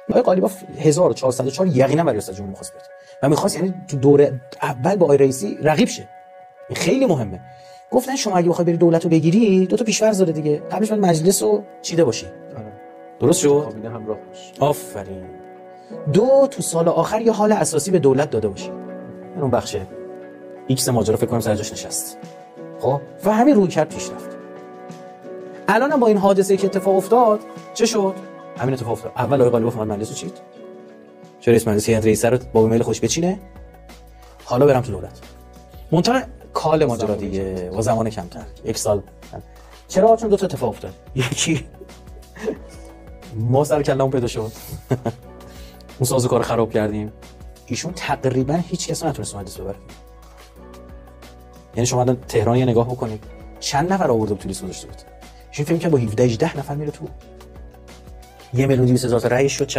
آقای قالیباف 1404 یقینا برای ریاست جمهوری می‌خواست بره و می‌خواست یعنی تو دوره اول با آقای رئیسی رقیب شه. این خیلی مهمه. گفتن شما اگه بخوای بری دولت رو بگیری دو تا پیش‌فرض داره دیگه. قبلش باید مجلس رو چیده باشی. درست شد؟ کابینه همراه باشه. آفرین. دو تو سال آخر یه حال اساسی به دولت داده باشی. اون بخش ایکس ماجرا فکر کنم سر جاش نشست. خب و همین روی کرد پیش رفت. الان با این حادثه که اتفاق افتاد چه شد؟ همین اتفاق افتاد. اول آقای قالیباف اومد مجلس رو چید. چه رئیس مجلس هیئت رئیسه رو با میل خوش بچینه. حالا برم تو دولت. منتها کال ماجرا دیگه با زمان کمتر. یک سال. چرا؟ چون دو تا اتفاق افتاد. یکی ما سر کلمون پیدا شد. اون سازوکار خراب کردیم. ایشون تقریبا هیچ کس نتونست مجلس ببره. یعنی شما الان تهران یه نگاه بکنید. چند نفر آورده بود تو لیست گذاشته بود. ایشون فکر کنم با 17 18 نفر میره تو. 1,200,000 تا رأی شد.